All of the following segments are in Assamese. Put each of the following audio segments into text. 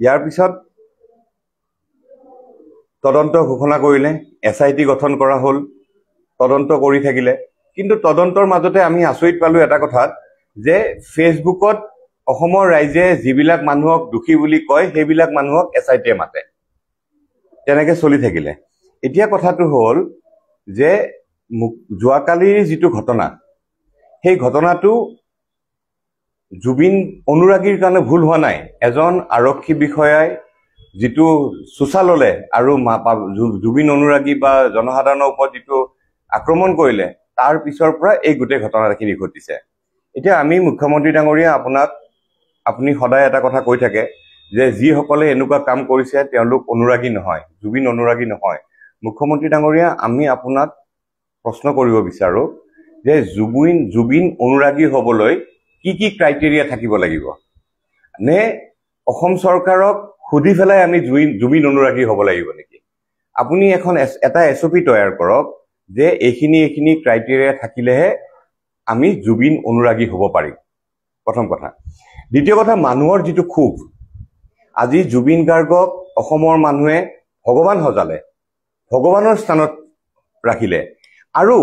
ইয়াৰ পিছত তদন্ত ঘোষণা কৰিলে, SIT গঠন কৰা হ'ল, তদন্ত কৰি থাকিলে। কিন্তু তদন্তৰ মাজতে আমি আচৰিত পালো এটা কথাত যে ফেচবুকত অসমৰ ৰাইজে যিবিলাক মানুহক দোষী বুলি কয় সেইবিলাক মানুহক SITয়ে মাতে। তেনেকে চলি থাকিলে। এতিয়া কথাটো হ'ল যে যোৱাকালিৰ যিটো ঘটনা, সেই ঘটনাটো জুবিন অনুৰাগীৰ কাৰণে ভুল হোৱা নাই। এজন আৰক্ষী বিষয়াই যিটো চোচা ল'লে আৰু জুবিন অনুৰাগী বা জনসাধাৰণৰ ওপৰত যিটো আক্ৰমণ কৰিলে, তাৰ পিছৰ পৰা এই গোটেই ঘটনাখিনি ঘটিছে। এতিয়া আমি মুখ্যমন্ত্ৰী ডাঙৰীয়া আপুনি সদায় এটা কথা কৈ থাকে যে যিসকলে এনেকুৱা কাম কৰিছে তেওঁলোক অনুৰাগী নহয়, জুবিন অনুৰাগী নহয়। মুখ্যমন্ত্ৰী ডাঙৰীয়া, আমি আপোনাক প্ৰশ্ন কৰিব বিচাৰো যে জুবিন অনুৰাগী হ'বলৈ কি কি ক্ৰাইটেৰিয়া থাকিব লাগিব? নে অসম চৰকাৰক সুধি পেলাই আমি জুবিন অনুৰাগী হ'ব লাগিব নেকি? আপুনি এটা SOP তৈয়াৰ কৰক যে এইখিনি ক্ৰাইটেৰিয়া থাকিলেহে আমি জুবিন অনুৰাগী হ'ব পাৰিম। প্ৰথম কথা। দ্বিতীয় কথা, মানুহৰ যিটো ক্ষোভ, আজি জুবিন গাৰ্গক অসমৰ মানুহে ভগৱান সজালে, ভগৱানৰ স্থানত ৰাখিলে। আৰু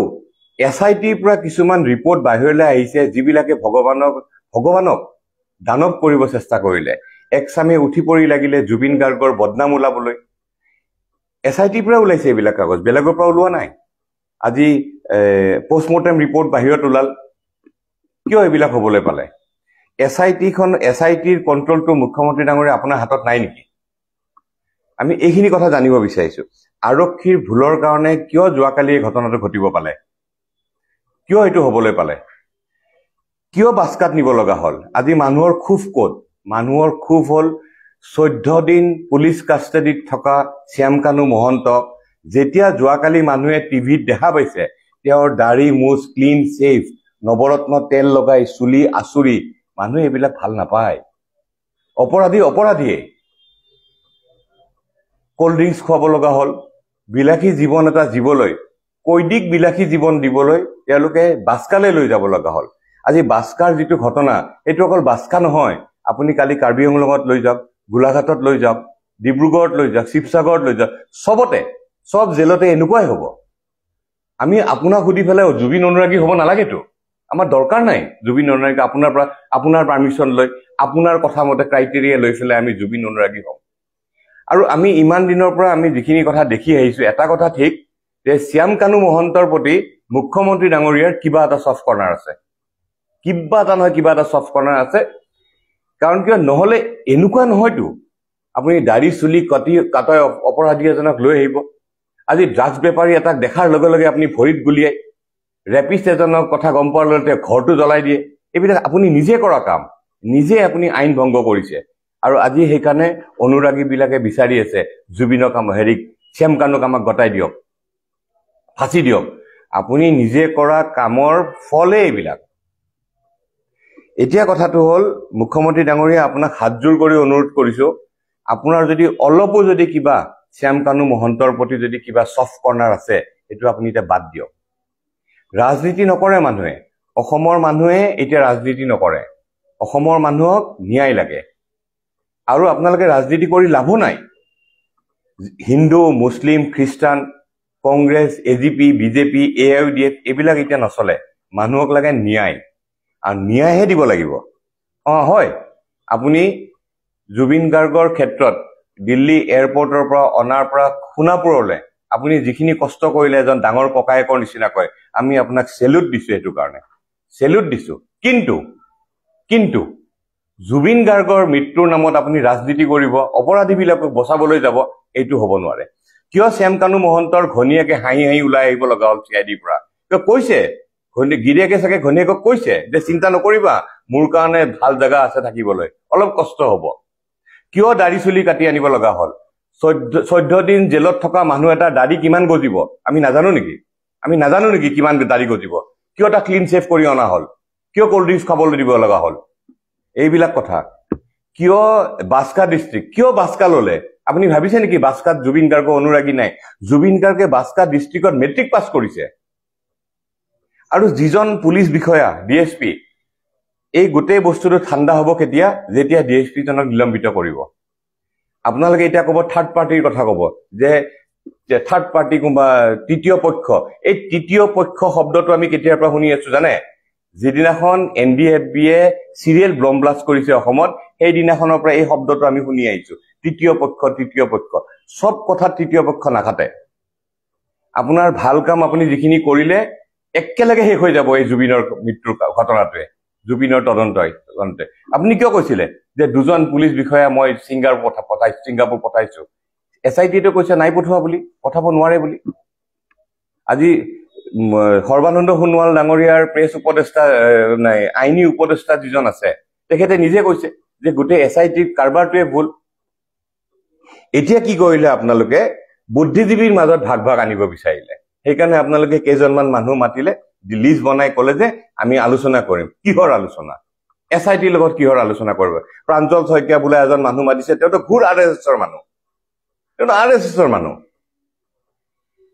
SITৰ পৰা কিছুমান ৰিপৰ্ট বাহিৰলৈ আহিছে যিবিলাকে ভগৱানক দানৱ কৰিব চেষ্টা কৰিলে। একচামে উঠি পৰি লাগিলে জুবিন গাৰ্গৰ বদনাম ওলাবলৈ। SITৰ পৰা ওলাইছে এইবিলাক কাগজ, বেলেগৰ পৰা ওলোৱা নাই। আজি পষ্টমৰ্টেম ৰিপৰ্ট বাহিৰত ওলাল। কিয় এইবিলাক হ'বলৈ পালে? SITৰ কণ্ট্ৰলটো মুখ্যমন্ত্ৰী ডাঙৰীয়া আপোনাৰ হাতত নাই নেকি? আমি এইখিনি কথা জানিব বিচাৰিছো। আৰক্ষীৰ ভুলৰ কাৰণে কিয় যোৱাকালি এই ঘটনাটো ঘটিব পালে? কিয় এইটো হ'বলৈ পালে? কিয় বাস্কাত নিব লগা হ'ল? আজি মানুহৰ ক্ষোভ ক'ত? মানুহৰ ক্ষোভ হ'ল 14 দিন পুলিচ কাষ্টাডিত থকা শ্যামকানু মহন্ত। যেতিয়া যোৱাকালি মানুহে টিভিত দেখা পাইছে তেওঁৰ দাড়ি মুছ ক্লিন ছেভ, নৱৰত্ন তেল লগাই চুলি আচুৰি, মানুহে এইবিলাক ভাল নাপায়। অপৰাধীয়ে কোল্ড ড্ৰিংকছ খুৱাব লগা হ'ল, বিলাসী জীৱন এটা জীবলৈ, কৈদিক বিলাসী জীৱন দিবলৈ তেওঁলোকে বাস্কালৈ লৈ যাব লগা হ'ল। আজি বাস্কাৰ যিটো ঘটনা, এইটো অকল বাস্কা নহয়। আপুনি কালি কাৰ্বি আংলঙত লৈ যাওক, গোলাঘাটত লৈ যাওক, ডিব্ৰুগড়ত লৈ যাওক, শিৱসাগৰত লৈ যাওক, চব জেলতে এনেকুৱাই হ'ব। আমি আপোনাক সুধি পেলাই জুবিন অনুৰাগী হ'ব নালাগেতো। আমাৰ দৰকাৰ নাই জুবিন অনুৰাগী। আপোনাৰ পাৰ্মিশ্যন লৈ, আপোনাৰ কথা মতে ক্ৰাইটেৰিয়া লৈ পেলাই আমি জুবিন অনুৰাগী হ'ম। আৰু আমি ইমান দিনৰ পৰা আমি যিখিনি কথা দেখি আহিছো, এটা কথা ঠিক যে শ্যামকানু মহন্তৰ প্ৰতি মুখ্যমন্ত্ৰী ডাঙৰীয়াৰ কিবা এটা চফ্ট কৰ্ণাৰ আছে। কিবা এটা চফ্ট কৰ্ণাৰ আছে। কাৰণ কিয় নহ'লে এনেকুৱা নহয়তো আপুনি দাড়ি চুলি কাটাই অপৰাধী এজনক লৈ আহিব। আজি ড্ৰাগছ বেপাৰী এটাক দেখাৰ লগে লগে আপুনি ভৰিত গুলিয়াই, ৰেপিষ্ট এজনৰ কথা গম পোৱাৰ লগে ঘৰটো জ্বলাই দিয়ে। এইবিলাক আপুনি নিজে কৰা কাম, নিজে আপুনি আইন ভংগ কৰিছে। আৰু আজি সেইকাৰণে অনুৰাগীবিলাকে বিচাৰি আছে জুবিনক শ্যামকানুক আমাক গতাই দিয়ক, ফাঁচি দিয়ক। আপুনি নিজে কৰা কামৰ ফলে এইবিলাক। এতিয়া কথাটো হ'ল মুখ্যমন্ত্ৰী ডাঙৰীয়া, আপোনাক হাতজোৰ কৰি অনুৰোধ কৰিছো, আপোনাৰ যদি অলপো যদি কিবা শ্যামকানু মহন্তৰ প্ৰতি যদি কিবা চফ্ট কৰ্ণাৰ আছে, এইটো আপুনি এতিয়া বাদ দিয়ক। ৰাজনীতি নকৰে মানুহে, অসমৰ মানুহে এতিয়া ৰাজনীতি নকৰে। অসমৰ মানুহক ন্যায় লাগে। আৰু আপোনালোকে ৰাজনীতি কৰি লাভো নাই। হিন্দু, মুছলিম, খ্ৰীষ্টান, কংগ্ৰেছ, AGP, BJP, AIUDF এইবিলাক এতিয়া নচলে। মানুহক লাগে ন্যায়, আৰু ন্যায়হে দিব লাগিব। হয়, আপুনি জুবিন গাৰ্গৰ ক্ষেত্ৰত দিল্লী এয়াৰপৰ্টৰ পৰা অনাৰ পৰা সোণাপুৰলৈ আপুনি যিখিনি কষ্ট কৰিলে এজন ডাঙৰ ককায়েকৰ নিচিনাকৈ, আমি আপোনাক চেলুট দিছো। সেইটো কাৰণে চেলুট দিছো। কিন্তু জুবিন গাৰ্গৰ মৃত্যুৰ নামত আপুনি ৰাজনীতি কৰিব, অপৰাধীবিলাকক বচাবলৈ যাব, এইটো হ'ব নোৱাৰে। কিয় শ্যামকানু মহন্তৰ ঘনীয়েকে হাঁহি ওলাই আহিব লগা হ'ল CIDৰ পৰা? কিয় কৈছে, গিৰিয়েকে চাগে ঘনীয়েকক কৈছে যে চিন্তা নকৰিবা, মোৰ কাৰণে ভাল জেগা আছে থাকিবলৈ, অলপ কষ্ট হ'ব। কিয় দাড়ি চুলি কাটি আনিব লগা হ'ল? 14 দিন জেলত থকা মানুহ এটা দাড়ি কিমান গজিব আমি নাজানো নেকি? কিমান দাড়ি গজিব? কিয় তাক ক্লিন ছেভ কৰি অনা হ'ল? কিয় কোল্ড ড্ৰিংকছ খাবলৈ দিব লগা হ'ল? এইবিলাক কথা। কিয় বাস্কা ডিষ্ট্ৰিক্ট, কিয় বাস্কা ল'লে? আপুনি ভাবিছে নেকি বাস্কাত জুবিন গাৰ্গৰ অনুৰাগী নাই? জুবিন গাৰ্গে বাস্কা ডিষ্ট্ৰিক্টত মেট্ৰিক পাছ কৰিছে। আৰু যিজন পুলিচ বিষয়া DSP, এই গোটেই বস্তুটো ঠাণ্ডা হ'ব কেতিয়া? যেতিয়া DSP জনক নিলম্বিত কৰিব। আপোনালোকে এতিয়া ক'ব থাৰ্ড পাৰ্টিৰ কথা ক'ব যে থাৰ্ড পাৰ্টি কোনোবা তৃতীয় পক্ষ এই তৃতীয় পক্ষ শব্দটো আমি কেতিয়াৰ পৰা শুনি আছো জানে যিদিনাখন NDFBয়ে চিৰিয়েল ব্লম ব্লাষ্ট কৰিছে অসমত সেইদিনাখনৰ পৰা এই শব্দটো আমি শুনি আহিছো তৃতীয় পক্ষ সব কথাত তৃতীয় পক্ষ নাখাতে আপোনাৰ ভাল কাম আপুনি যিখিনি কৰিলে একেলগে শেষ হৈ যাব এই জুবিনৰ মৃত্যুৰ ঘটনাটোৱে জুবিনৰ তদন্ততে আপুনি কিয় কৈছিলে যে দুজন পুলিচ বিষয়া মই ছিংগাপুৰ পঠাইছো SITটো কৈছে নাই পঠোৱা বুলি পঠাব নোৱাৰে বুলি আজি সৰ্বানন্দ সোণোৱাল ডাঙৰীয়াৰ প্ৰেছ উপদেষ্টা নাই আইনী উপদেষ্টা যিজন আছে তেখেতে নিজে কৈছে যে গোটেই SITৰ কাৰবাৰটোৱে ভুল এতিয়া কি কৰিলে আপোনালোকে বুদ্ধিজীৱীৰ মাজত ভাগ আনিব বিচাৰিলে সেইকাৰণে আপোনালোকে কেইজনমান মানুহ মাতিলে লিষ্ট বনাই ক'লে যে আমি আলোচনা কৰিম কিহৰ আলোচনা SITৰ লগত কিহৰ আলোচনা কৰিব প্ৰাঞ্জল শইকীয়া বোলে এজন মানুহ মাতিছে তেওঁতো ঘূৰ RSSৰ মানুহ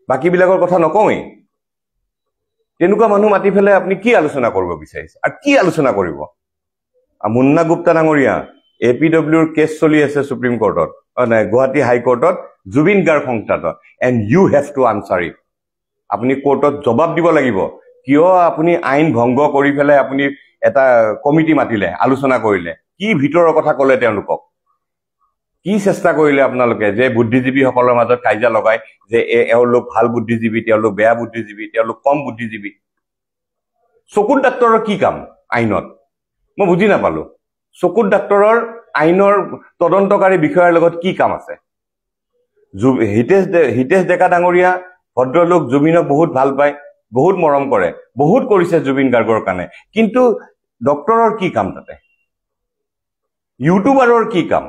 বাকীবিলাকৰ কথা নকওঁৱেই তেনেকুৱা মানুহ মাতি ফেলে আপুনি কি আলোচনা কৰিব বিচাৰিছে আৰু কি আলোচনা কৰিব মুন্না গুপ্তা ডাঙৰীয়া APWৰ কেছ চলি আছে সুপ্ৰিম কোৰ্টত নাই গুৱাহাটী হাইকোৰ্টত জুবিন গাৰ্গ সংক্ৰান্তত and you have to answer it আপুনি কোৰ্টত জবাব দিব লাগিব কিয় আপুনি আইন ভংগ কৰি ফেলে আপুনি এটা কমিটি মাতিলে আলোচনা কৰিলে কি ভিতৰৰ কথা ক'লে তেওঁলোকক কি চেষ্টা কৰিলে আপোনালোকে যে বুদ্ধিজীৱীসকলৰ মাজত কাইজা লগাই যে এওঁলোক ভাল বুদ্ধিজীৱী তেওঁলোক বেয়া বুদ্ধিজীৱী তেওঁলোক কম বুদ্ধিজীৱী চকুৰ ডাক্তৰৰ কি কাম আইনত মই বুজি নাপালো চকুৰ ডাক্তৰৰ আইনৰ তদন্তকাৰী বিষয়াৰ লগত কি কাম আছে হিতেশ ডেকা ডাঙৰীয়া ভদ্ৰলোক জুবিনক বহুত ভাল পায় বহুত মৰম কৰে বহুত কৰিছে জুবিন গাৰ্গৰ কাৰণে কিন্তু ডক্টৰৰ কি কাম তাতে ইউটিউবাৰৰ কি কাম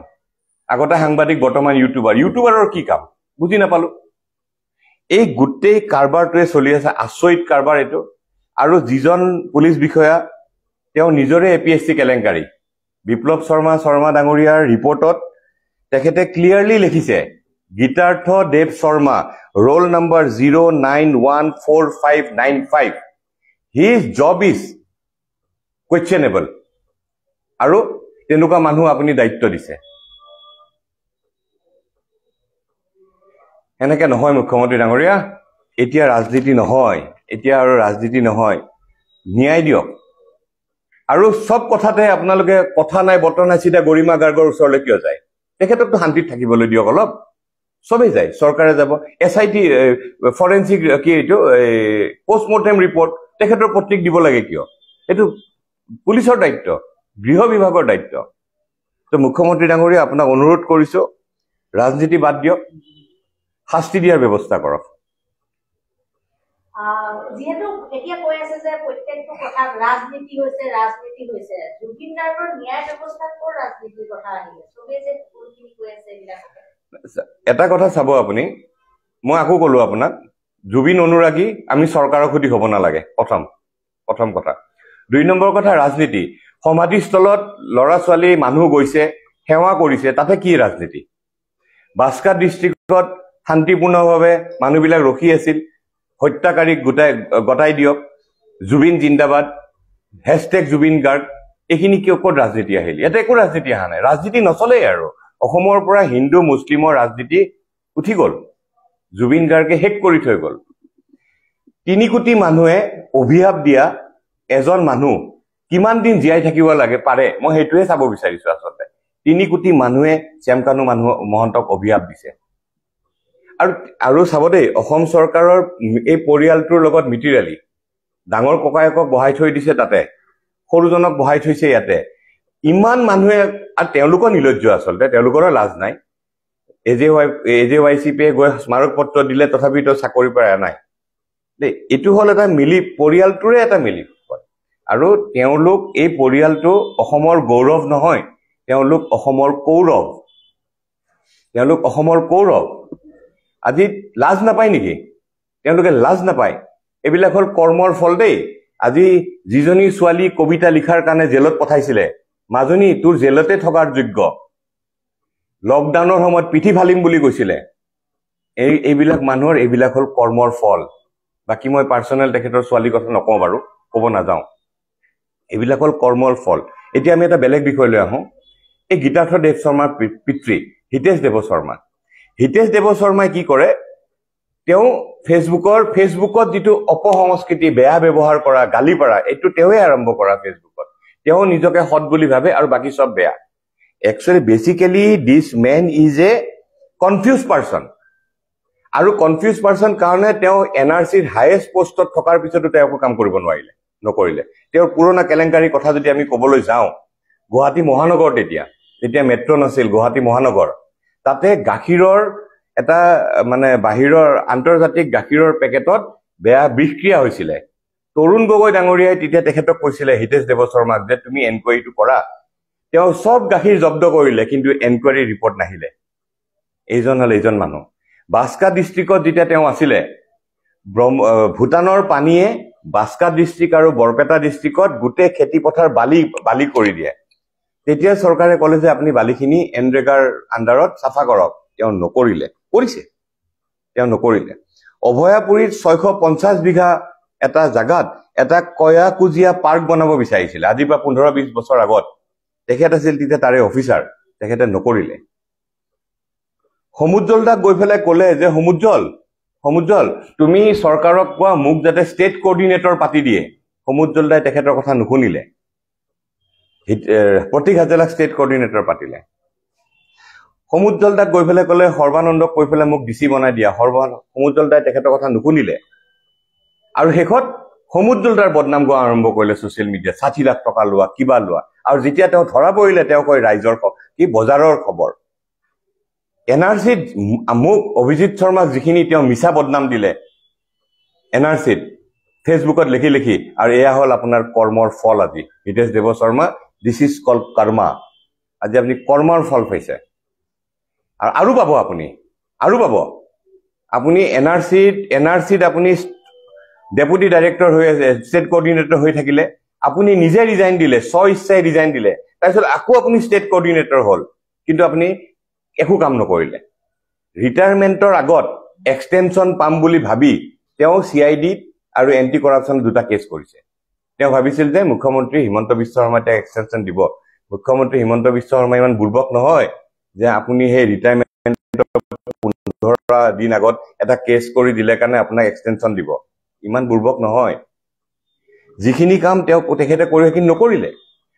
আগতে সাংবাদিক বৰ্তমান ইউটিউবাৰৰ কি কাম বুজি নাপালো এই গোটেই কাৰবাৰটোৱে চলি আছে আচৰিত কাৰবাৰ এইটো আৰু যিজন পুলিচ বিষয়া তেওঁ নিজৰে APSC কেলেংকাৰী বিপ্লৱ শৰ্মা ডাঙৰীয়াৰ ৰিপৰ্টত তেখেতে ক্লিয়াৰলি লিখিছে Gitartha Dev Sharma roll number 091495 his job is questionable আৰু তেনেকুৱা মানুহ আপুনি দায়িত্ব দিছে এনেকে নহয় মুখ্যমন্ত্ৰী ডাঙৰীয়া এতিয়া ৰাজনীতি নহয় ন্যায় দিয়ক আৰু সব কথাতে আপোনালোকে কথা নাই বতৰা নাই চিধা গৰিমা গাৰ্গৰ ওচৰলৈ কিয় যায় তেখেতকতো শান্তিত থাকিবলৈ দিয়ক অলপ সবেই যায় চৰকাৰে যাব SIT ফৰেনচিক কি এইটো পোষ্টমৰ্টেম ৰিপৰ্ট তেখেতৰ পত্ৰিক দিব লাগে কিয় এইটো পুলিচৰ দায়িত্ব গৃহ বিভাগৰ দায়িত্ব তো মুখ্যমন্ত্ৰী ডাঙৰীয়া আপোনাক অনুৰোধ কৰিছো ৰাজনীতি বাদ দিয়ক শাস্তি দিয়াৰ ব্যৱস্থা কৰক যেহেতু এতিয়া কৈ আছে যে প্ৰত্যেকটো কথা ৰাজনীতি হৈছে জুবিন গাৰ্গৰ ন্যায় ব্যৱস্থাত কোন ৰাজনীতিৰ কথা আহিলে সবে যে কোনখিনি কৈ আছে এইবিলাক এটা কথা চাব আপুনি মই আকৌ ক'লো আপোনাক জুবিন অনুৰাগী আমি চৰকাৰৰ খুটি হ'ব নালাগে প্ৰথম কথা 2 নম্বৰ কথা ৰাজনীতি সমাধিস্থলত ল'ৰা ছোৱালী মানুহ গৈছে সেৱা কৰিছে তাতে কি ৰাজনীতি বাস্কা ডিষ্ট্ৰিক্টত শান্তিপূৰ্ণভাৱে মানুহবিলাক ৰখি আছিল হত্যাকাৰীক গটাই দিয়ক জুবিন জিন্দাবাদ #জুবিন গাৰ্গ এইখিনি কিয় ক'ত ৰাজনীতি আহিল ইয়াতে একো ৰাজনীতি অহা নাই ৰাজনীতি নচলেই আৰু অসমৰ পৰা হিন্দু মুছলিমৰ ৰাজনীতি উঠি গ'ল জুবিন গাৰ্গে শেষ কৰি থৈ গ'ল 3 কোটি মানুহে অভিশাপ দিয়া এজন মানুহ কিমান দিন জীয়াই থাকিব লাগে পাৰে মই সেইটোৱে চাব বিচাৰিছো আচলতে 3 কোটি মানুহে শ্যামকানু মহন্তক অভিশাপ দিছে আৰু চাব দেই অসম চৰকাৰৰ এই পৰিয়ালটোৰ লগত মিতিৰালি ডাঙৰ ককায়েকক বহাই থৈ দিছে তাতে সৰুজনক বহাই থৈছে ইয়াতে ইমান মানুহে আৰু তেওঁলোকৰ নিলজ্জ আচলতে তেওঁলোকৰো লাজ নাই AJYCPয়ে গৈ স্মাৰক পত্ৰ দিলে তথাপিতো চাকৰি পৰা নাই দেই এইটো হ'ল এটা পৰিয়ালটোৰে এটা মিলি আৰু তেওঁলোক এই পৰিয়ালটো অসমৰ গৌৰৱ নহয় তেওঁলোক অসমৰ কৌৰৱ আজি লাজ নাপায় নেকি তেওঁলোকে লাজ নাপায় এইবিলাক হ'ল কৰ্মৰ ফল দেই আজি যিজনী ছোৱালী কবিতা লিখাৰ কাৰণে জেলত পঠাইছিলে মাজনী তোৰ জেলতে থকাৰ যোগ্য লকডাউনৰ সময়ত পিঠি ফালিম বুলি কৈছিলে এইবিলাক মানুহৰ এইবিলাক হ'ল কৰ্মৰ ফল বাকি মই পাৰ্সোনাল তেখেতৰ ছোৱালীৰ কথা নকওঁ বাৰু ক'ব নাযাওঁ এইবিলাক হ'ল কৰ্মৰ ফল এতিয়া আমি এটা বেলেগ বিষয় লৈ আহোঁ এই গীতাৰ্থ দেৱ শৰ্মাৰ পিতৃ হিতেশ দেৱ শৰ্মা। হিতেশ দেৱ শৰ্মাই কি কৰে, তেওঁ ফেচবুকত যিটো অপসংস্কৃতি, বেয়া ব্যৱহাৰ কৰা, গালি পাৰা, এইটো তেওঁৱে আৰম্ভ কৰা ফেচবুকত। তেওঁ নিজকে সৎ বুলি ভাবে আৰু বাকী চব বেয়া। Actually basically this man is a confuse person. আৰু কনফিউজ পাৰ্চন কাৰণে তেওঁ NRCৰ হায়েষ্ট পোষ্টত থকাৰ পিছতো তেওঁ একো কাম কৰিব নকৰিলে। তেওঁৰ পুৰণা কেলেংকাৰীৰ কথা যদি আমি ক'বলৈ যাওঁ, গুৱাহাটী মহানগৰ যেতিয়া মেট্ৰ' নাছিল, গুৱাহাটী মহানগৰ, তাতে গাখীৰৰ এটা মানে বাহিৰৰ আন্তৰ্জাতিক গাখীৰৰ পেকেটত বেয়া বিষক্ৰিয়া হৈছিলে। তৰুণ গগৈ ডাঙৰীয়াই তেতিয়া তেখেতক কৈছিলে, হিতেশ দেৱ শৰ্মাক, যে তুমি এনকুৱাৰীটো কৰা। তেওঁ চব গাখীৰ জব্দ কৰিলে, কিন্তু এনকুৱাৰী ৰিপৰ্ট নাহিলে। এইজন মানুহ। বাস্কা ডিষ্ট্ৰিক্টত যেতিয়া তেওঁ আছিলে, ভূটানৰ পানীয়ে বাস্কা ডিষ্ট্ৰিক্ট আৰু বৰপেটা ডিষ্ট্ৰিক্টত গোটেই খেতিপথাৰ বালি কৰি দিয়ে। তেতিয়া চৰকাৰে ক'লে যে আপুনি বালিখিনি এনৰেগাৰ আণ্ডাৰত চাফা কৰক। তেওঁ নকৰিলে। তেওঁ নকৰিলে। অভয়াপুৰীত 650 বিঘা এটা জাগাত এটা কয়াকুজিয়া পাৰ্ক বনাব বিচাৰিছিলে, আজিৰ পৰা 15-20 বছৰ আগত। তেখেত আছিল তেতিয়া তাৰে অফিচাৰ, তেখেতে নকৰিলে। সমুজ্জ্বল দাক গৈ পেলাই ক'লে যে সমুজ্জ্বল তুমি চৰকাৰক কোৱা মোক যাতে ষ্টেট কোঅৰ্ডিনেটৰ পাতি দিয়ে। সমুজ্জ্বল দাই তেখেতৰ কথা নুশুনিলে, প্ৰতীক হাজেলাক ষ্টেট কোঅৰ্ডিনেটৰ পাতিলে। সমুজ্জ্বল দাক গৈ পেলাই ক'লে সৰ্বানন্দক কৈ পেলাই মোক DC বনাই দিয়া। সমুজ্জ্বল দাই তেখেতৰ কথা নুশুনিলে, আৰু শেষত সমুজ্জ্বল দাৰ বদনাম গোৱা আৰম্ভ কৰিলে ছচিয়েল মিডিয়াত। 60 লাখ টকা লোৱা, কিবা লোৱা। আৰু যেতিয়া তেওঁ ধৰা পৰিলে, তেওঁ কয় ৰাইজৰ বজাৰৰ খবৰ। NRCত মোক অভিজিত শৰ্মাক যিখিনি তেওঁ মিছা বদনাম দিলে NRCত ফেচবুকত লিখি, আৰু এয়া হ'ল আপোনাৰ কৰ্মৰ ফল। আজি হিতেশ দেৱ শৰ্মা, দিছ ইজ কল্ড কৰ্মা। আজি আপুনি কৰ্মৰ ফল পাইছে, আৰু পাব আপুনি NRCত আপুনি ডেপুটি ডাইৰেক্টৰ হৈ আছে, ষ্টেট কোঅৰ্ডিনেটৰ হৈ থাকিলে, আপুনি নিজে ৰিজাইন দিলে, ইচ্ছাই ৰিজাইন দিলে, তাৰপিছত আকৌ আপুনি ষ্টেট কোঅৰ্ডিনেটৰ হ'ল, কিন্তু আপুনি একো কাম নকৰিলে। ৰিটায়াৰমেণ্টৰ আগত এক্সটেনশ্যন পাম বুলি ভাবি তেওঁ CID আৰু এণ্টি কৰাপশ্যন 2টা কেছ কৰিছে। তেওঁ ভাবিছিল যে মুখ্যমন্ত্ৰী হিমন্ত বিশ্ব শৰ্মাই তেওঁক এক্সটেনশ্যন দিব। মুখ্যমন্ত্ৰী হিমন্ত বিশ্ব শৰ্মা ইমান বুৰ্বক নহয় যে আপুনি সেই ৰিটায়াৰমেণ্টৰ 15 দিন আগত এটা কেছ কৰি দিলে কাৰণে আপোনাক এক্সটেনশ্যন দিব। ইমান বুৰ্বক নহয়। যিখিনি কাম তেখেতে কৰি সেইখিনি নকৰিলে,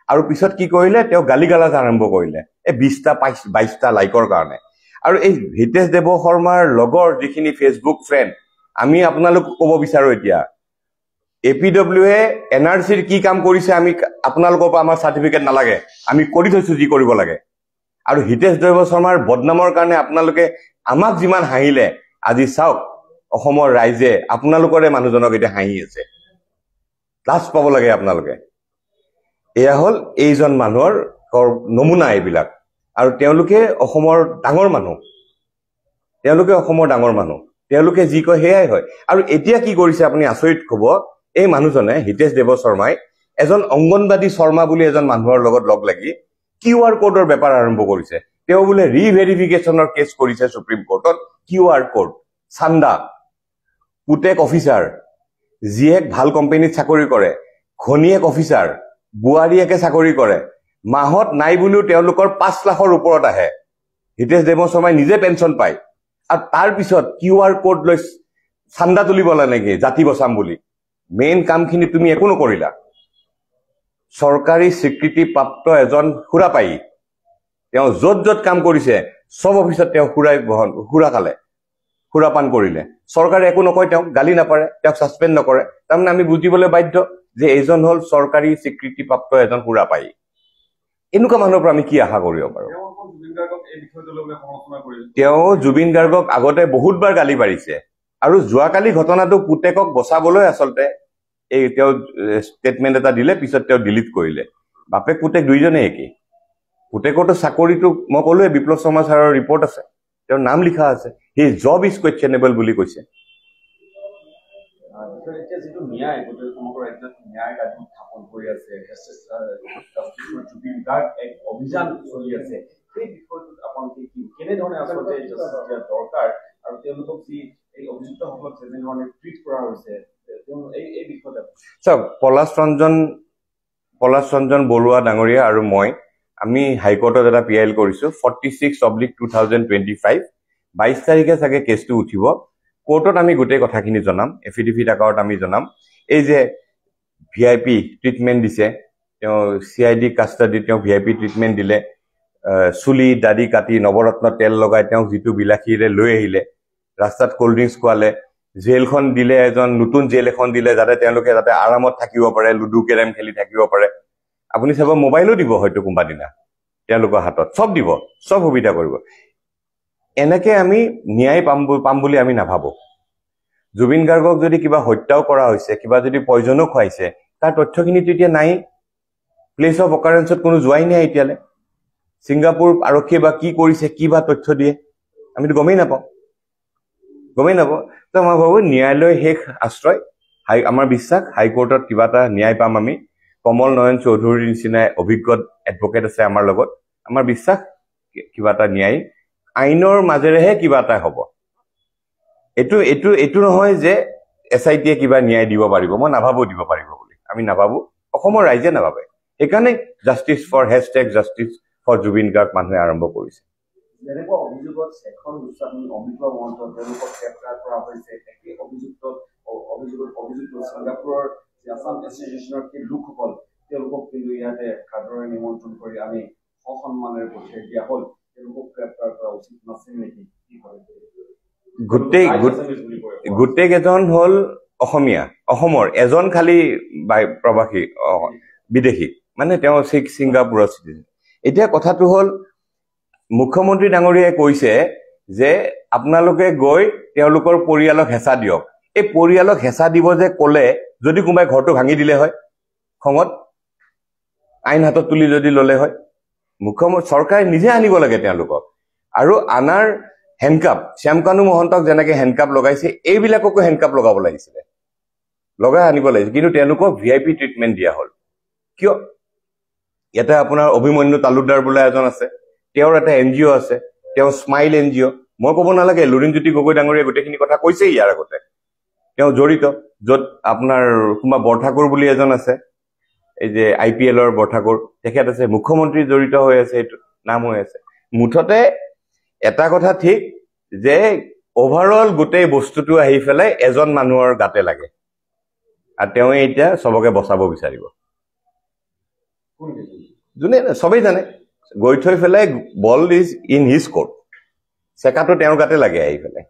আৰু পিছত কি কৰিলে, তেওঁ গালি গালাজ আৰম্ভ কৰিলে এই 20টা লাইকৰ কাৰণে। আৰু এই হিতেশ দেৱ শৰ্মাৰ লগৰ যিখিনি ফেচবুক ফ্ৰেণ্ড, আমি আপোনালোকক ক'ব বিচাৰো এতিয়া, APWয়ে NRCৰ কি কাম কৰিছে আমি আপোনালোকৰ পৰা আমাৰ চাৰ্টিফিকেট নালাগে, আমি কৰি থৈছো যি কৰিব লাগে। আৰু হিতেশ দেৱ শৰ্মাৰ বদনামৰ কাৰণে আপোনালোকে আমাক যিমান হাঁহিলে, আজি চাওক অসমৰ ৰাইজে আপোনালোকৰে মানুহজনক এতিয়া হাঁহি আছে। লাজ পাব লাগে আপোনালোকে। এয়া হ'ল এইজন মানুহৰ নমুনা এইবিলাক। আৰু তেওঁলোকে অসমৰ ডাঙৰ মানুহ, তেওঁলোকে যি কয় সেয়াই হয়। আৰু এতিয়া কি কৰিছে আপুনি আচৰিত ক'ব, এই মানুহজনে হিতেশ দেৱ শৰ্মাই এজন অংগনবাদী শৰ্মা বুলি এজন মানুহৰ লগত লগ লাগি QR কোডৰ বেপাৰ আৰম্ভ কৰিছে। তেওঁ বোলে ৰিভেৰিফিকেশ্যনৰ কেছ কৰিছে সুপ্ৰিম কোৰ্টত। QR কোড, চান্দা, পুতেক অফিচাৰ, জীয়েক ভাল কোম্পানীত চাকৰি কৰে, ঘনীয়েক অফিচাৰ, বোৱাৰীয়েকে চাকৰি কৰে, মাহত নাই বুলিও তেওঁলোকৰ 5 লাখৰ ওপৰত আহে। হিতেশ দেৱ শৰ্মাই নিজে পেঞ্চন পায়, আৰু তাৰ পিছত QR কোড লৈ চান্দা তুলিব নেকি জাতি বচাম বুলি। মেইন কামখিনি তুমি একো নকৰিলা। চৰকাৰী স্বীকৃতিপ্ৰাপ্ত এজন সুৰাপায়ী, তেওঁ য'ত কাম কৰিছে চব অফিচত তেওঁ সুৰাপান কৰিলে। চৰকাৰে একো নকয়, তেওঁক গালি নাপাৰে, তেওঁক ছাছপেণ্ড নকৰে। তাৰমানে আমি বুজিবলৈ বাধ্য যে এইজন হ'ল চৰকাৰী স্বীকৃতিপ্ৰাপ্ত এজন সুৰাপায়ী। এনেকুৱা মানুহৰ পৰা আমি কি আশা কৰিব পাৰোঁ? তেওঁ জুবিন গাৰ্গক আগতে বহুতবাৰ গালি পাৰিছে, আৰু যোৱাকালি ঘটনাটো পুতেকক বচাবলৈ আচলতে তেওঁ ষ্টেটমেণ্ট এটা দিলে, পিছত তেওঁ ডিলিট কৰিলে। বাপেক পুতেক দুইজনে একেই। পুতেকৰতো চাকৰিটো মই ক'লোৱে, বিপ্লৱ শৰ্মা ছাৰৰ ৰিপৰ্ট আছে, তেওঁৰ নাম লিখা আছে, হিজ জব ইজ কুৱেশ্যনেবল বুলি কৈছে। যিটো ন্যায় গোটেই সমগ্ৰ ৰাজ্যত ন্যায় কাৰ্য স্থাপন কৰি আছে, জুবিন গাৰ্গ এক অভিযান চলি আছে, সেই বিষয়টোত আপোনালোকে কেনেধৰণে আচলতে দৰকাৰ, আৰু তেওঁলোকক যি এই অভিযুক্তসকলক যেনেধৰণে ট্ৰিট কৰা হৈছে এই বিষয়ত চাওক, পলাশ ৰঞ্জন বৰুৱা ডাঙৰীয়া আৰু মই, আমি হাইকোৰ্টত এটা PIL কৰিছো 46/2025 22 তাৰিখে চাগে কেছটো উঠিব কোৰ্টত আমি গোটেই কথাখিনি জনাম এফিডেভিট আকাৰত আমি জনাম এই যে VIP ট্ৰিটমেণ্ট দিছে তেওঁ CID কাষ্টাডি তেওঁ VIP ট্ৰিটমেণ্ট দিলে চুলি দাড়ি কাটি নৱৰত্ন তেল লগাই তেওঁ যিটো বিলাসীৰে লৈ আহিলে ৰাস্তাত কোল্ড ড্ৰিংকছ খোৱালে জেলখন দিলে এজন নতুন জেল এখন দিলে যাতে তেওঁলোকে যাতে আৰামত থাকিব পাৰে লুডু কেৰম খেলি থাকিব পাৰে আপুনি চাব মোবাইলো দিব হয়তো কোনবা দিনা তেওঁলোকৰ হাতত সব দিব সব সুবিধা কৰিব এনেকে আমি ন্যায় পাম বুলি আমি নাভাবো জুবিন গাৰ্গক যদি কিবা হত্যাও কৰা হৈছে কিবা যদি পয়জনো খুৱাইছে তাৰ তথ্যখিনি তেতিয়া নাই প্লেস অফ অকাৰেন্সত কোনো যোৱাই নাই এতিয়ালে সিঙ্গাপুৰ আৰক্ষী বা কি কৰিছে কি বা তথ্য দিয়ে আমিতো গমেই নাপাওঁ তো মই ভাবো ন্যায়ালয় শেষ আশ্ৰয় আমাৰ বিশ্বাস হাইকোৰ্টত কিবা এটা ন্যায় পাম আমি কমল নয়ন চৌধুৰীৰ নিচিনা অভিজ্ঞ এডভোকেট আছে আমাৰ লগত আমাৰ বিশ্বাস কিবা এটা ন্যায় আইনৰ মাজেৰেহে কিবা এটা হ'ব এটো নহয় যে SIT-য়ে কিবা ন্যায় দিব পাৰিব মই নাভাবো দিব পাৰিব বুলি আমি নাভাবো অসমৰ ৰাইজে নাভাবে একাৰণে justice for #justice for Zubeen Garg মানুহে আৰম্ভ কৰিছে যেনেকুৱা অভিযোগত এখন গোস্বামী অমৃত মহন্ত তেওঁলোকক গ্ৰেপ্তাৰ কৰা হৈছে একে অভিযুক্ত ছিংগাপুৰৰ আছাম এছ'চিয়েশ্যনৰ সেই লোকসকল তেওঁলোকক কিন্তু ইয়াতে সাদৰে নিমন্ত্ৰণ কৰি আমি সসন্মানেৰে পঠিয়াই দিয়া হ'ল তেওঁলোকক গ্ৰেপ্তাৰ কৰা উচিত নাছিল নেকি কি ভাবে গোটেই কেইজন হল অসমীয়া অসমৰ এজন খালি প্ৰবাসী বিদেশী মানে তেওঁ ছিংগাপুৰৰ চিটিজেন এতিয়া কথাটো হল মুখ্যমন্ত্ৰী ডাঙৰীয়াই কৈছে যে আপোনালোকে গৈ তেওঁলোকৰ পৰিয়ালক হেঁচা দিয়ক এই পৰিয়ালক হেঁচা দিব যে ক'লে যদি কোনোবাই ঘৰটো ভাঙি দিলে হয় খঙত আইন হাতত তুলি যদি ললে হয় মুখ্যমন্ত্ৰী চৰকাৰে নিজে আনিব লাগে তেওঁলোকক আৰু আনাৰ হেণ্ডকাপ শ্যামকানু মহন্তক যেনেকে হেণ্ডকাপ লগাইছে এইবিলাককো হেণ্ডকাপ লগাব লাগিছিলে লগাই আনিব লাগিছিল কিন্তু তেওঁলোকক VIP ট্ৰিটমেণ্ট দিয়া হ'ল কিয় ইয়াতে আপোনাৰ অভিমন্যু তালুকদাৰ বোলা এজন আছে তেওঁৰ এটা NGO আছে তেওঁ স্মাইল NGO মই ক'ব নালাগে লুৰিণজ্যোতি গগৈ ডাঙৰীয়া গোটেইখিনি কথা কৈছে ইয়াৰ আগতে তেওঁ জড়িত য'ত আপোনাৰ কোনোবা বৰঠাকুৰ বুলি এজন আছে এই যে IPL-ৰ বৰঠাকুৰ তেখেত আছে মুখ্যমন্ত্ৰী জড়িত হৈ আছে এইটো নাম হৈ আছে মুঠতে এটা কথা ঠিক যে ওভাৰঅল গোটেই বস্তুটো আহি ফেলাই এজন মানুহৰ গাতে লাগে আৰু তেওঁ এতিয়া সবকে বচাব বিচাৰিব যোনে সবেই জানে গৈ থৈ ফেলাই বল ইজ ইন হিজ কোৰ্ট চেকাটো তেওঁৰ গাতে লাগে আহি ফেলাই